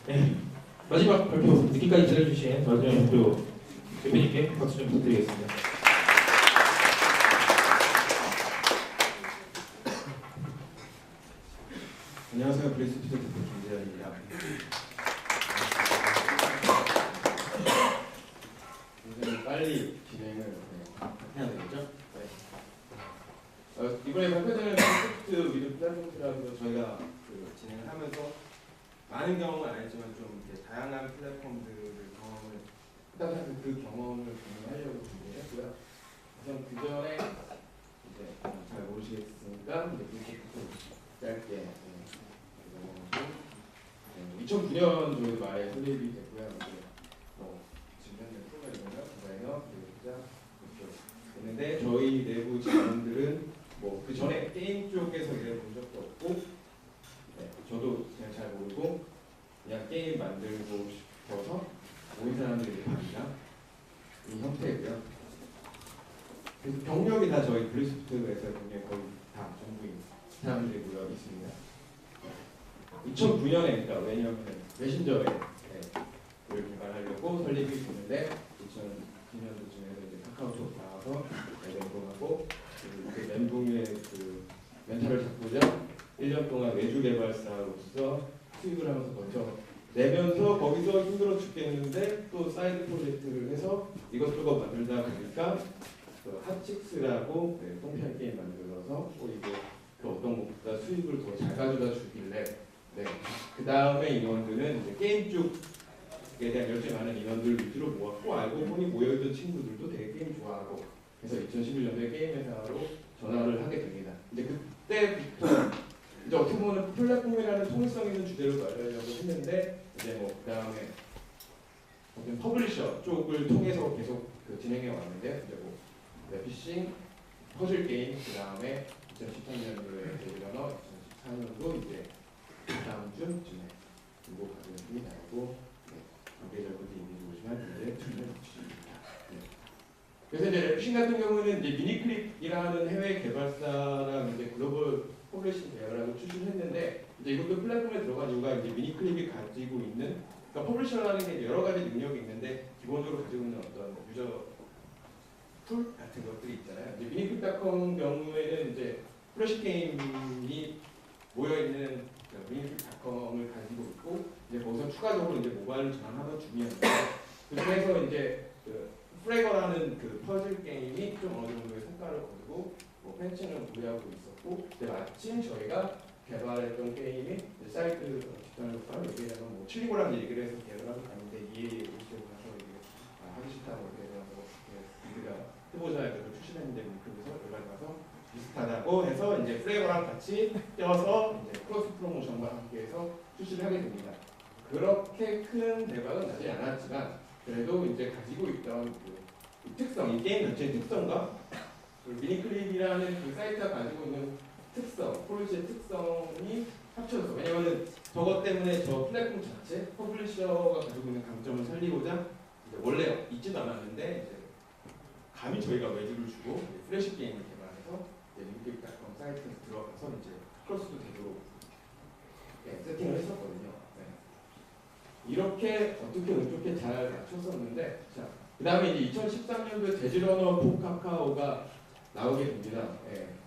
네, 마지막 발표 늦게까지 기다려주신 마지막 발표 대표님께 박수 좀 부탁드리겠습니다. 안녕하세요. 브레이스피드 대표 김재현입니다. 굉장히 빨리 진행을 해야 되겠죠? 네. 이번에 발표되는 콘셉트 위드 플랫폼이라고 저희가 진행을 하면서 많은 경험은 아니지만 좀 이렇게 다양한 플랫폼들을 경험을 일단 그 경험을 공유하려고 준비를 했고요. 우선 그 전에 이제 잘 모르시겠으니까 이제 콘셉트 짧게 2009년 정도 말에 설립이 됐고요. 지금 현재 프로그램이나 디자이너, 기자 이렇게 됐는데 저희 내부 직원들은 그 전에 게임 쪽에서 일해본 적도 없고, 저도 그냥 잘 모르고 그냥 게임 만들고 싶어서 모인 사람들이 반이다 이 형태고요. 그래서 경력이 다 저희 브리스프트에서 굉장히 거의 다 전부인 사람들이 모여 있습니다. 2009년에 그러니까 왜냐하면 메신저를 개발하려고 설립이 됐는데 2009년도쯤에서 이제 카카오톡 나와서 멘붕하고 그 멘붕의 그 멘탈을 잡고자 1년 동안 외주 개발사로서 수익을 하면서 버텨내면서 거기서 힘들어 죽겠는데 또 사이드 프로젝트를 해서 이것저것 만들다 보니까 핫칙스라고 통편 게임 만들어서 이게 그 어떤 것보다 수익을 더 잘 가져다 주길래 그 다음에 인원들은 이제 게임 쪽에 대한 열정이 많은 인원들 위주로 모았고 알고 보니 모여있던 친구들도 되게 게임 좋아하고 그래서 2011년도에 게임 회사로 전화를 하게 됩니다. 이제 그때부터 이제 어떻게 보면 플랫폼이라는 통일성 있는 주제로 말하려고 했는데 이제 그 다음에 퍼블리셔 쪽을 통해서 계속 진행해 왔는데 이제 웹피싱, 퍼즐 게임, 그 다음에 2013년도에 데뷔러너, 2014년도 이제 다음 주쯤에 중고 가정이 나오고 관계자분들이 이미 보시면 이제 출연해 주십니다. 그래서 이제 랩싱 같은 경우는 이제 미니클릭이라는 해외 개발사랑 이제 글로벌 퍼블리싱 계열하고 출시했는데 이제 이것도 플랫폼에 들어간 이유가 이제 미니클릭이 가지고 있는 그러니까 퍼블리셔라는 게 여러 가지 능력이 있는데 기본적으로 가지고 있는 어떤 유저 툴 같은 것들이 있잖아요. 이제 미니클릭닷컴 경우에는 이제 플래시 게임이 모여 있는 미니클릭닷컴을 가지고 있고 이제 거기서 추가적으로 이제 모바일을 전환하던 중이었는데 그중에서 이제 프레거라는 그 퍼즐 게임이 좀 어느 정도의 성과를 거두고 팬층을 보유하고 있었고 마침 저희가 개발했던 게임이 사이트 뒷단을 놓고 여기에다가 칠리고랑 얘기를 해서 개발하고 갔는데 이해 오시고 나서 하기 싫다고 그래서 우리가 후보자에서 출시했는데 그래서 연락이 와서 비슷하다고 해서 이제 프레거랑 같이 껴서 이제 크로스 프로모션과 함께해서 출시를 하게 됩니다. 그렇게 큰 대박은 나지 않았지만 그래도 이제 가지고 있던 그 특성, 이 게임 자체의 특성과 미니클립이라는 그 사이트가 가지고 있는 특성, 폴리시의 특성이 합쳐져서 왜냐하면 저것 때문에 저 플랫폼 자체, 퍼블리셔가 가지고 있는 강점을 살리고자 원래 있지도 않았는데 이제 감히 저희가 외주를 주고 플래시 게임을 개발해서 미니클립닷컴 사이트에 들어가서 이제 크로스도 되도록 세팅을 했었거든요. 이렇게 어떻게 운 좋게 잘 맞췄었는데 그 다음에 이제 2013년도에 데지러너 포 카카오가 나오게 됩니다.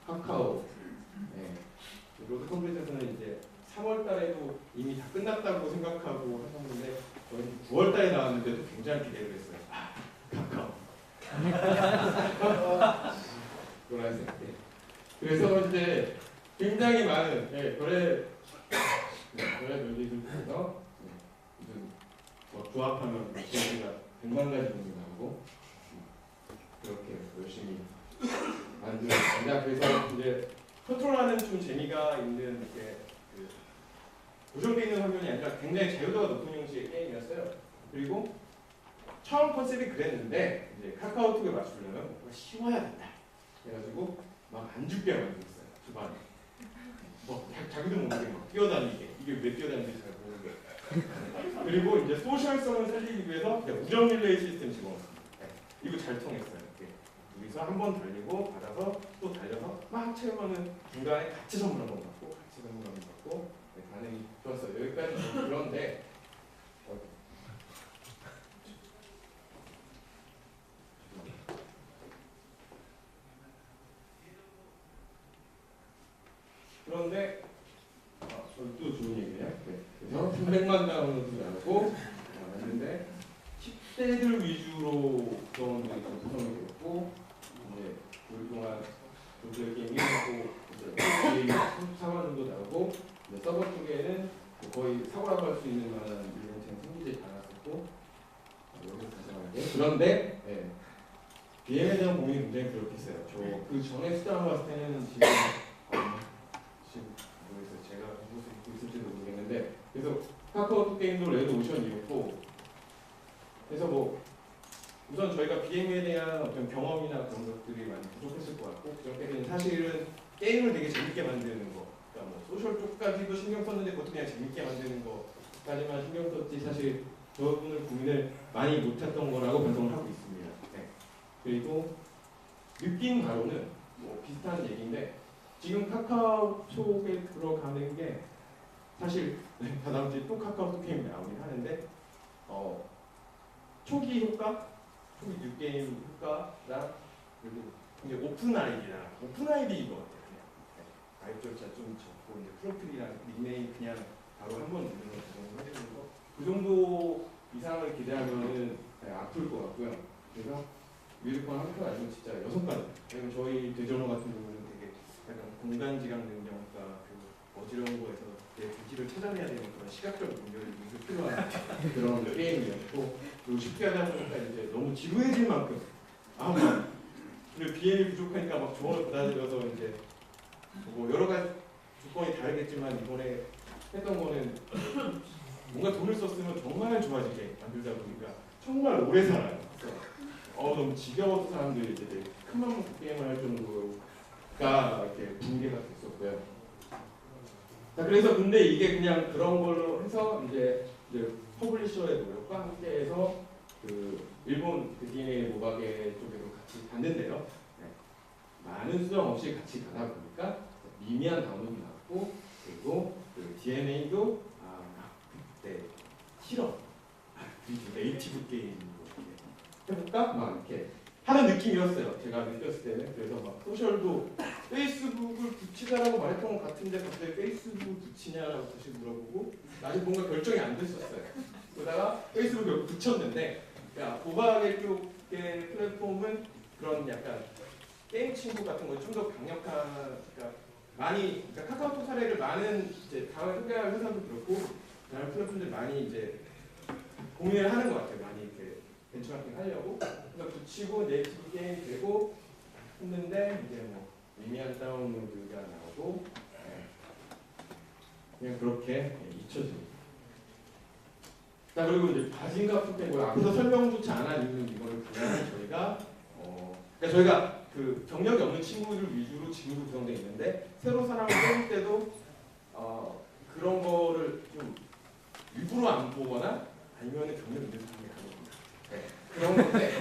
카카오. 로드 컴플릿에서는 이제 3월 달에도 이미 다 끝났다고 생각하고 하셨는데 저희는 9월 달에 나왔는데도 굉장히 기대를 했어요. 카카오. 노란색. 그래서 이제 굉장히 많은 별들이 중에서 조합하면 저희가 100만 가지 정도 나오고 그렇게 열심히 만들었습니다. 그래서 이제 컨트롤하는 좀 재미가 있는 이렇게 고정되어 있는 화면이 아니라 굉장히 자유도가 높은 형식의 게임이었어요. 그리고 처음 컨셉이 그랬는데 이제 카카오톡에 맞추려면 뭔가 쉬워야겠다. 그래가지고 막 안 죽게 만들었어요. 초반에. 자기도 모르게 막 뛰어다니게. 이게 왜 뛰어다니는지 잘 모르게. 그리고 이제 소셜성을 살리기 위해서 우정 릴레이 시스템 집어넣었습니다. 이거 잘 통했어요. 여기서 한 번 달리고 받아서 또 달려서 막 체험하는 중간에 같이 선물 한번 받고 같이 선물 한번 받고 반응이 좋았어요. 여기까지 그런데 300만 다운로드 나오고 왔는데 10대들 위주로 다운로드 구성이 되었고 이제 오랫동안 조절 게임이 하고 이제 게임 34만 정도 나오고 이제 서버 쪽에는 거의 사고라고 할 수 있는 만한 이벤트는 생기지 않았었고 여기서 가져가는데 그런데 BM에 대한 고민이 굉장히 그렇겠어요. 저 그 전에 수다를 봤을 때는 지금 모르겠어요. 제가 무슨 입고 있을지도 모르겠는데 그래서 카카오톡 게임도 레드 오션이었고 그래서 뭐 우선 저희가 BM에 대한 어떤 경험이나 그런 것들이 많이 부족했을 것 같고 그전까지는 사실은 게임을 되게 재밌게 만드는 거 그러니까 뭐 소셜 쪽까지도 신경 썼는데 그것도 그냥 재밌게 만드는 거까지만 신경 썼지 사실 저분을 고민을 많이 못했던 거라고 분석을 하고 있습니다. 네. 그리고 느낀 바로는 뭐 비슷한 얘기인데 지금 카카오톡에 들어가는 게 사실 다 다음 주에 또 카카오톡 게임이 나오긴 하는데 초기 효과, 초기 뉴게임 효과랑 그리고 이제 오픈 아이디인 것 같아요. 그냥 아이디 절차 좀 적고 이제 프로필이랑 닉네임 그냥 바로 한 번 누르는 거 해주는 거 그 정도 이상을 기대하면은 아플 것 같고요. 그래서 뮤직권 한 표 아니면 진짜 6가지. 왜냐면 저희 대전어 같은 경우는 되게 약간 공간지각 능력과 그 어지러운 거에서 내 부지를 찾아내야 되는 그런 시각적 능력이 필요한 그런 게임이었고 그리고 쉽게 하다 보니까 이제 너무 지루해질 만큼 그리고 BM이 부족하니까 막 조언을 받아들여서 이제 뭐 여러 가지 조건이 다르겠지만 이번에 했던 거는 뭔가 돈을 썼으면 정말 좋아지게 만들다 보니까 정말 오래 살아요. 너무 지겨워서 사람들이 이제 큰맘 먹고 게임을 할 정도가 이렇게 붕괴가 됐었고요. 자, 그래서 근데 이게 그냥 그런 걸로 해서 이제 퍼블리셔의 노력과 함께해서 그 일본 그 DNA 모바게 쪽에도 같이 갔는데요. 많은 수정 없이 같이 가다 보니까 미미한 다운로드 나왔고 그리고 그 DNA도 그때 실험 네이티브 게임으로 해볼까? 막 이렇게 하는 느낌이었어요. 제가 느꼈을 때는. 그래서 막 소셜도 페이스북을 붙이자라고 말했던 것 같은데 갑자기 페이스북 붙이냐라고 다시 물어보고 아직 뭔가 결정이 안 됐었어요. 그러다가 페이스북을 붙였는데 모바게 쪽의 플랫폼은 그런 약간 게임 친구 같은 거 좀 더 강력한 그러니까 카카오톡 사례를 많은 이제 다음에 소개할 회사도 그렇고 다른 플랫폼들 많이 이제 고민을 하는 것 같아요. 많이 이렇게 벤처마킹 하려고 그래서 붙이고 네이티브 게임 되고 했는데 이제 뭐 미미한 다운로드가 나오고 그냥 그렇게 잊혀집니다. 자 그리고 이제 바진과 푸펜 앞에서 설명조차 안 한 이유는 이거를 그냥 저희가 그러니까 저희가 그 경력이 없는 친구들 위주로 지금도 구성되어 있는데 새로 사람을 뽑을 때도 그런 거를 좀 일부러 안 보거나 아니면 경력 있는 사람이 가거든요. 그런 건데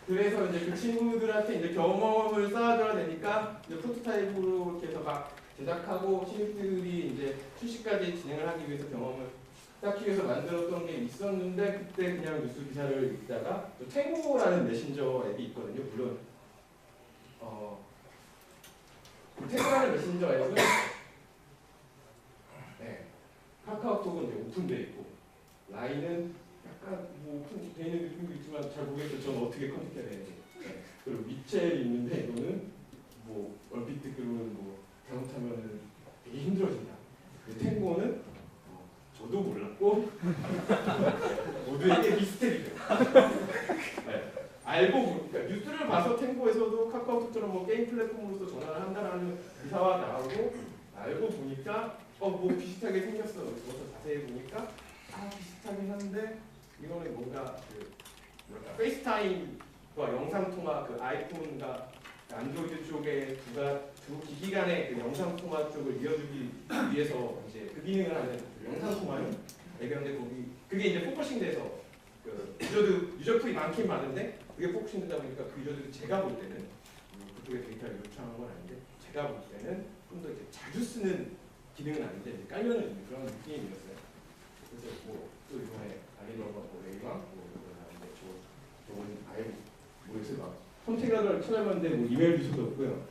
그래서 이제 그 친구들한테 이제 경험을 쌓아줘야 되니까 이제 프로토타입으로 이렇게 해서 막 제작하고 신입들이 이제 출시까지 진행을 하기 위해서 경험을 쌓기 위해서 만들었던 게 있었는데 그때 그냥 뉴스 기사를 읽다가 탱고라는 메신저 앱이 있거든요. 물론 탱고라는 메신저 앱은 카카오톡은 이제 오픈되어 있고 라인은 약간 뭐 오픈되어 있는 느낌도 있지만 잘 모르겠어요. 저는 어떻게 컨택해야 되는지. 그리고 밑에 있는데 이거는 뭐 얼핏 듣기로는 뭐 잘못하면은 되게 힘들어진다. 탱고는 저도 몰랐고 모두에게 미스테리죠. 알고 그러니까 뉴스를 봐서 탱고에서도 카카오톡처럼 뭐 게임 플랫폼으로서 전환을 한다라는 기사가 나오고 알고 보니까 뭐 비슷하게 생겼어. 그래서 자세히 보니까 비슷하긴 한데 이거는 뭔가 그 뭐랄까 페이스타임과 영상 통화 그 아이폰과 안드로이드 쪽에 두 기기 간의 그 영상 통화 쪽을 이어주기 위해서 이제 그 기능을 하는 그 영상 통화는 근데 거기 그게 이제 포커싱돼서 그 유저풀이 많긴 많은데 그게 포커싱되다 보니까 그 유저들이 제가 볼 때는 그쪽에 데이터를 요청한 건 아닌데 제가 볼 때는 좀 더 이제 자주 쓰는 기능은 아닌데 이제 깔려는 있는 그런 느낌이었어요. 그래서 또 이번에 알리바바 레이왕 나왔는데 저는 아예 모르겠어요. 막 선택을 찾아봤는데 뭐 이메일 주소도 없고요.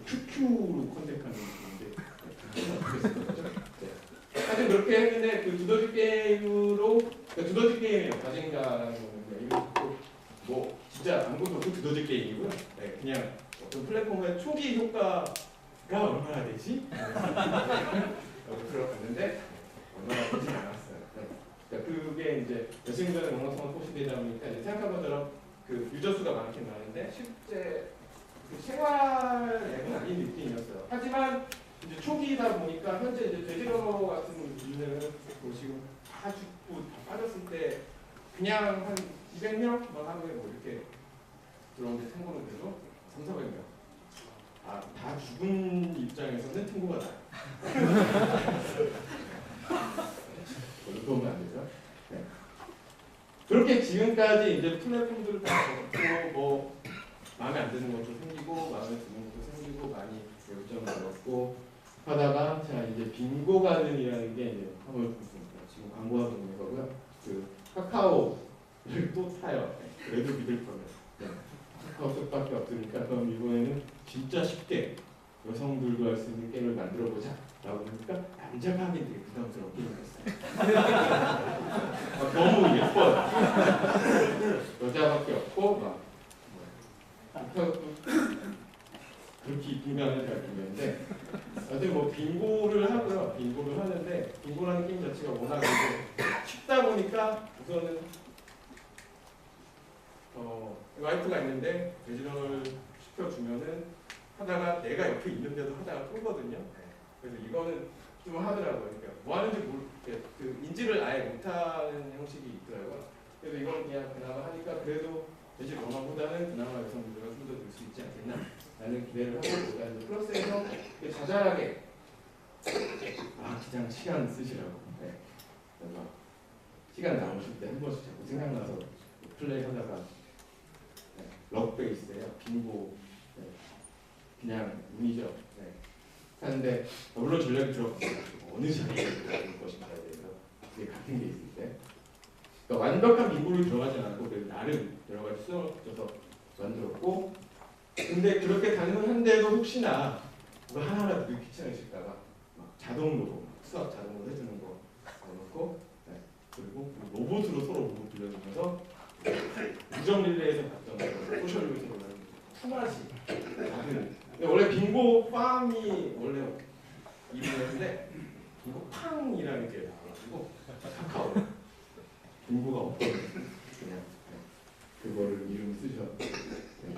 QQ로 컨택하는 건데 하여튼 그렇게 했는데 그 두더지 게임으로 두더지 게임이에요. 가진가라는 거는 이거 뭐 진짜 아무것도 없고 두더지 게임이고요. 네, 그냥 어떤 플랫폼의 초기 효과가 얼마나 되지? 들어봤는데 얼마나 되진 않았어요. 네. 그러니까 그게 이제 몇십 년 전에 넉넉성을 포시되다 보니까 이제 생각한 것처럼 그 유저 수가 많긴 많은데 실제 그 생활 앱은 아닌 느낌이었어요. 하지만 이제 초기이다 보니까 현재 이제 돼지러너 같은 분들은 뭐 지금 다 죽고 다 빠졌을 때 그냥 한 200명 하루에 뭐 이렇게 들어오는데 탱고는 그래도 300~400명. 아, 다 죽은 입장에서는 탱고가 나요. 도움이 안 되죠. 네. 그렇게 지금까지 이제 플랫폼들을 다 넣고 뭐 마음에 안 드는 것도 생기고 마음에 드는 것도 생기고 많이 요점을 얻고 하다가 자 이제 빙고 가든이라는 게 이제 한번 보겠습니다. 지금 광고하고 있는 거고요. 그 카카오를 또 타요. 네. 그래도 믿을 거면 네. 카카오톡밖에 없으니까 그럼 이번에는 진짜 쉽게 여성들도 할 수 있는 게임을 만들어 보자 라고 하니까 남자가 하긴 되게 부담스러운 게임이었어요. 너무 예뻐요. 여자밖에 없고 막 그렇게 이쁜가는 잘 모르겠는데 하여튼 뭐 빙고를 하고요. 빙고를 하는데 빙고라는 게임 자체가 워낙 쉽다 보니까 우선은 와이프가 있는데 돼지런을 시켜주면은 하다가 내가 옆에 있는데도 하다가 끄거든요. 그래서 이거는 좀 하더라고요. 그러니까 뭐 하는지 그 인지를 아예 못하는 형식이 있더라고요. 그래서 이건 그냥 그나마 하니까 그래도 돼지런어보다는 그나마 여성분들과 좀 더 늘 수 있지 않겠나 라는 기대를 하고 그다음에 플러스에서 자잘하게 그냥 시간 쓰시라고. 네. 그래서 시간 남으실 때 한 번씩 자꾸 생각나서 플레이 하다가 네. 럭베이스예요. 빙고 네. 그냥 운이죠. 네. 하는데 물론 전략이 들어갔어요. 어느 자리에 들어갈 것인가에 대해서 그게 같은 게 있을 때 그러니까 완벽한 빙고를 들어가지 않고 그래도 나름 여러 가지 수정을 붙여서 만들었고 근데 그렇게 가능한데도 혹시나 뭐 하나라도 귀찮으실까봐 막 자동으로 수학 자동으로 해주는 거 넣어놓고 네. 그리고 로봇으로 서로 로봇 돌려주면서 우정 릴레이에서 봤던 거 소셜 요소로 투마시 작은 원래 빙고 빵이 원래 이름이었는데 빙고 팡이라는 게 나와가지고 카카오 빙고가 없거든요. 그냥 네. 그거를 이름 쓰셔. 네.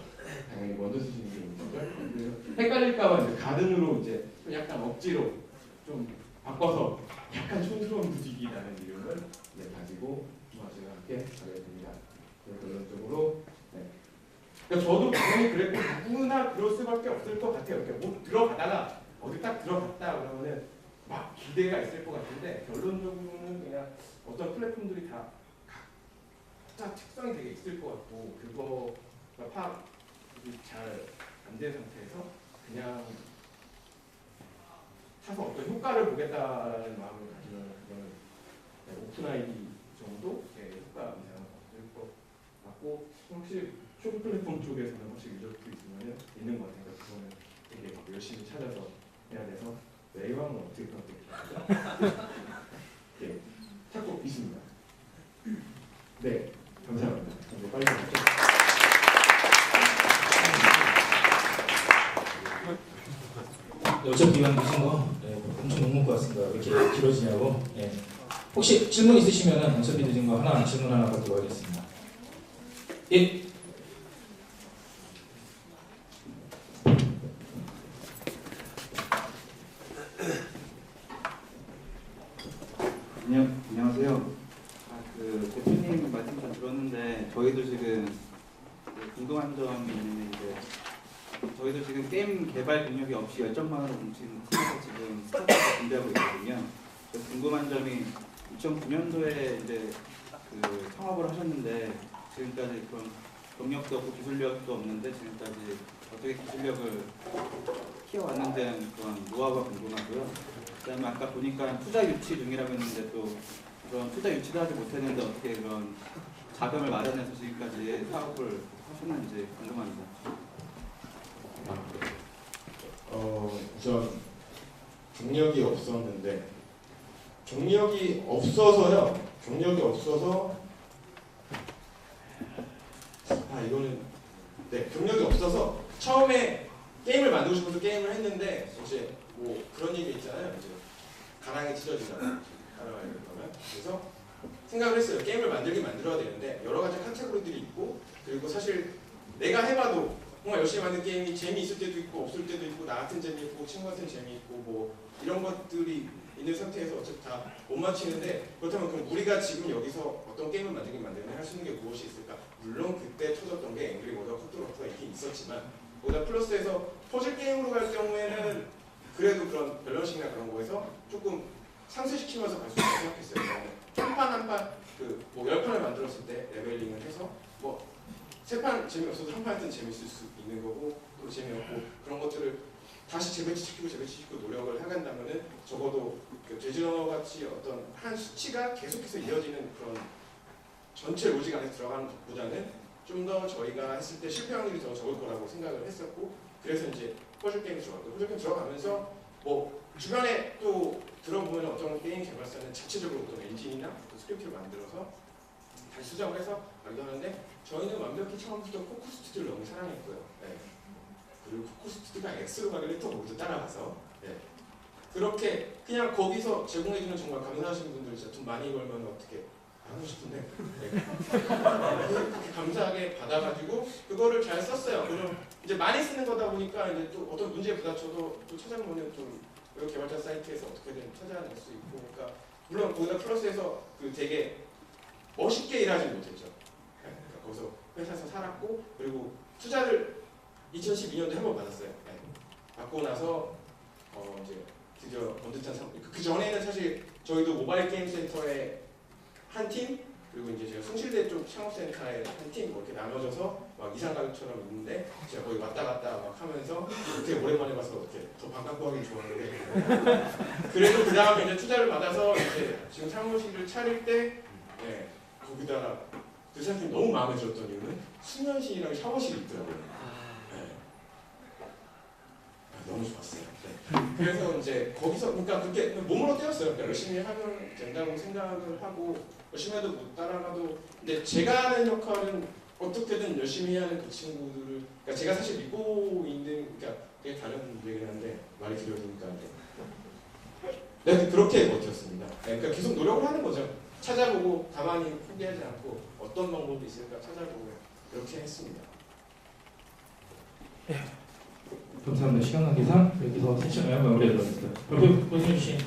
당연히 먼저 쓰시는 게 있는 거죠. 헷갈릴까봐 이제 가든으로 이제 좀 약간 억지로 좀 바꿔서 약간 촌스러운 분위기 나는 이름을 네, 가지고 투마시와 함께 가게 됩니다. 결론적으로 네. 그러니까 저도 당연히 그랬고 누구나 그럴 수밖에 없을 것 같아요. 그러니까 뭐 들어가다가 어디 딱 들어갔다 그러면은 막 기대가 있을 것 같은데 결론적으로는 그냥 어떤 플랫폼들이 다 각자 특성이 되게 있을 것 같고 그거가 파악이 잘 안 된 상태에서 그냥 차서 어떤 효과를 보겠다라는 마음을 가지면 그거는 오픈 아이디 정도의 효과 이상은 없을 것 같고 혹시 쇼 플랫폼 쪽에서는 혹시 유저도 있으면 있는 것 같아요. 그거는 되게 열심히 찾아서 해야 돼서 외왕은 어떻게 그렇게 네, 찾고 있습니다. 네, 감사합니다. 이제 빨리 가죠. 어차피 이건 무슨 거 엄청 녹는 것 같습니다. 왜 이렇게 길어지냐고. 네. 혹시 질문 있으시면 어차피 늦은 거 하나 질문 하나 받도록 하겠습니다. 예. 안녕하세요. 그 대표님 말씀 좀 들었는데 저희도 지금 궁금한 점이 있는데 이제 저희도 지금 게임 개발 경력이 없이 열정만으로 뭉친 팀에서 지금 스타트업 준비하고 있거든요. 그래서 궁금한 점이 2009년도에 이제 그 창업을 하셨는데 지금까지 그런 경력도 없고 기술력도 없는데 지금까지 어떻게 기술력을 키워왔는지 그런 노하우가 궁금하고요. 그다음에 아까 보니까 투자 유치 중이라고 했는데 또 그런 투자 유치도 하지 못했는데 어떻게 그런 자금을 마련해서 지금까지 사업을 하셨는지 궁금합니다. 우선 경력이 없었는데 경력이 없어서요. 경력이 없어서 이거는 경력이 없어서 처음에 게임을 만들고 싶어서 게임을 했는데 이제 뭐 그런 얘기 있잖아요. 이제 가랑이 찢어진다고 가랑을 그러면 그래서 생각을 했어요. 게임을 만들어야 되는데 여러 가지 카테고리들이 있고 그리고 사실 내가 해봐도 정말 열심히 만든 게임이 재미있을 때도 있고 없을 때도 있고 나 같은 재미있고 친구 같은 재미있고 뭐 이런 것들이 있는 상태에서 어차피 다 못 맞히는데 그렇다면 그럼 우리가 지금 여기서 어떤 게임을 만들면 할 수 있는 게 무엇이 있을까? 물론 그때 터졌던 게 앵그리 버드 커트로트가 있긴 있었지만 거기다 플러스해서 퍼즐 게임으로 갈 경우에는 그래도 그런 밸런싱이나 그런 거에서 조금 상쇄시키면서 갈 수 있다고 생각했어요. 한 판 한 판 뭐 10판을 만들었을 때 레벨링을 해서 뭐 3판 재미없어도 한 판은 재밌을 수 있는 거고 또 재미없고 그런 것들을 다시 재배치시키고 노력을 하간다면은 적어도 그 돼지러너 같이 어떤 한 수치가 계속해서 이어지는 그런 전체 로직 안에 들어가는 것보다는 좀 더 저희가 했을 때 실패 확률이 더 적을 거라고 생각을 했었고 그래서 이제 퍼즐 게임이 들어갔고 퍼즐 게임 들어가면서 뭐 주변에 또 들어보면 어떤 게임 개발사는 자체적으로 어떤 엔진이나 어떤 스크립트를 만들어서 다시 수정을 해서 말도 하는데 저희는 완벽히 처음부터 코코 스튜디오를 너무 사랑했고요. 네. 그리고 코코 스튜디오가 X로 가길래 또 거기서 따라가서 네. 그렇게 그냥 거기서 제공해주는 정말 감사하신 분들 진짜 돈 많이 벌면 어떻게 하고 싶은데 네. 그렇게 감사하게 받아가지고 그거를 잘 썼어요. 그럼 이제 많이 쓰는 거다 보니까 이제 또 어떤 문제에 부딪혀도 또 찾아보면 좀 개발자 사이트에서 어떻게든 찾아낼 수 있고 그러니까 물론 거기다 플러스해서 그 되게 멋있게 일하지 못했죠. 네. 그러니까 거기서 회사에서 살았고 그리고 투자를 2012년도에 한 번 받았어요. 네. 받고 나서 이제 드디어 번듯한 그 전에는 사실 저희도 모바일 게임 센터에 한 팀 그리고 이제 제가 숭실대 쪽 창업센터에 한 팀 이렇게 나눠져서 막 이상가족처럼 있는데 제가 거기 왔다 갔다 막 하면서 되게 오랜만에 봐서 이렇게 더 반갑고 하긴 좋았는데 그래도 그 다음에 이제 투자를 받아서 이제 지금 사무실을 차릴 때 네, 거기다가 그 상품이 너무 마음에 들었던 이유는 수면실이랑 샤워실이 있더라고요. 네. 너무 좋았어요. 네. 그래서 이제 거기서 그러니까 그게 몸으로 때웠어요. 그러니까 열심히 하면 된다고 생각을 하고 열심히 해도 못 따라가도 근데 제가 하는 역할은 어떻게든 열심히 해야 하는 그 친구들을 그러니까 제가 사실 믿고 있는 그러니까 되게 다른 얘기긴 한데 말이 길어지니까 네 그렇게 버텼습니다. 네, 그러니까 계속 노력을 하는 거죠. 찾아보고 가만히 포기하지 않고 어떤 방법이 있을까 찾아보고 이렇게 했습니다. 감사합니다. 시간 관계상 여기서 세션을 마무리하도록 하겠습니다. 발표 보여주신